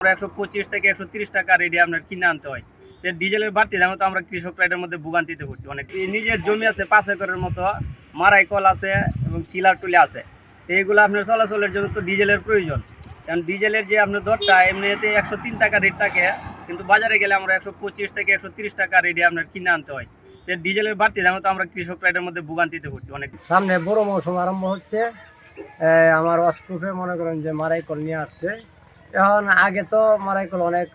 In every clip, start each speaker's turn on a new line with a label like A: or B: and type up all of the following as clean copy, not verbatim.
A: 125 থেকে 130 টাকা রেডি আপনার কিনে আনতে হয়। ডিজেলের বাড়তি দামে তো আমরা কৃষকরা এটার মধ্যে ভোগান্তিতে পড়ছি অনেক। নিজের জমি আছে 5 একরের মতো, মারাই কল আছে এবং টিলার টুলি আছে। এইগুলো আপনার চলাচলের জন্য তো ডিজেলের প্রয়োজন। কারণ ডিজেলের যে আপনার দরটা এমনিতে 103 টাকা রেট থাকে, কিন্তু বাজারে গেলে আমরা 125 থেকে 130 টাকা রেডি আপনার কিনে আনতে হয়। ডিজেলের বাড়তি দামে তো আমরা কৃষকরা এটার মধ্যে ভোগান্তিতে পড়ছি অনেক।
B: সামনে বড় মৌসুম আরম্ভ হচ্ছে। আমার অস্কুপে মনে করেন যে মারাই কল নিয়ে আসছে। এখন আগে তো মারাই কল অনেক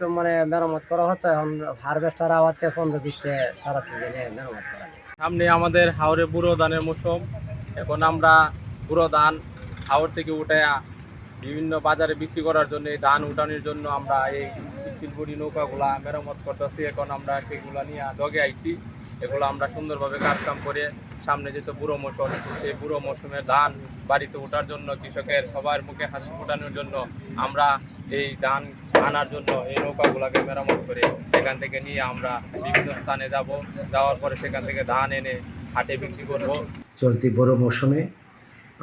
B: মেরামত করা হতো, এখন হারভেস্টার আওয়াতে 15-20 সারা সিজনে মেরামত করা যায়।
C: সামনে আমাদের হাওরে বুড়ো ধানের মৌসুম। এখন আমরা বুড়ো ধান হাওর থেকে উঠে বিভিন্ন বাজারে বিক্রি করার জন্য, এই ধান উঠানোর জন্য আমরা এই স্টিলবডি নৌকাগুলা মেরামত করতেছি। এখন আমরা সেগুলো নিয়ে ডগে আইছি। এগুলো আমরা সুন্দরভাবে কাজকাম করে সামনে যেহেতু বুড়ো মৌসুম, সেই বুড়ো মৌসুমের ধান বাড়িতে ওঠার জন্য, কৃষকের সবার মুখে হাসি ফোটানোর জন্য আমরা এই ধান আনার জন্য এই নৌকাগুলাকে মেরামত করে সেখান থেকে নিয়ে আমরা বিভিন্ন স্থানে যাওয়ার পরে সেখান থেকে ধান এনে হাটে বিক্রি করব।
D: চলতি বড় মৌসুমে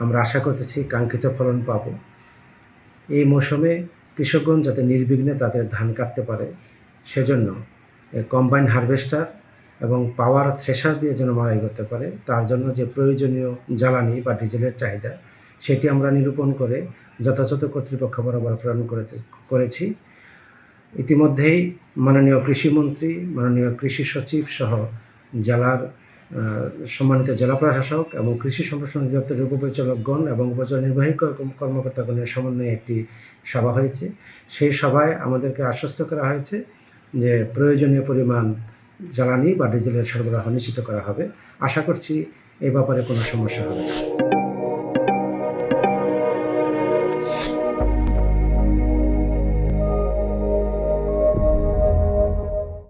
D: আমরা আশা করতেছি কাঙ্ক্ষিত ফলন পাব। এই মৌসুমে কৃষকগণ যাতে নির্বিঘ্নে তাদের ধান কাটতে পারে, সেজন্য কম্বাইন হারভেস্টার এবং পাওয়ার থ্রেশার দিয়ে যেন মাড়াই করতে পারে, তার জন্য যে প্রয়োজনীয় জ্বালানি বা ডিজেলের চাহিদা, সেটি আমরা নিরূপণ করে যথাযথ কর্তৃপক্ষ বরাবর প্রেরণ করেছি। ইতিমধ্যেই মাননীয় কৃষিমন্ত্রী, মাননীয় কৃষি সচিব সহ জেলার সম্মানিত জেলা প্রশাসক এবং কৃষি সম্প্রসারণ অধিদপ্তরের উপপরিচালকগণ এবং উপজেলা নির্বাহী কর্মকর্তাগণের সমন্বয়ে একটি সভা হয়েছে। সেই সভায় আমাদেরকে আশ্বস্ত করা হয়েছে যে প্রয়োজনীয় পরিমাণ জ্বালানি বা ডিজেলের সরবরাহ নিশ্চিত করা হবে। আশা করছি এই ব্যাপারে কোনো সমস্যা হবে না।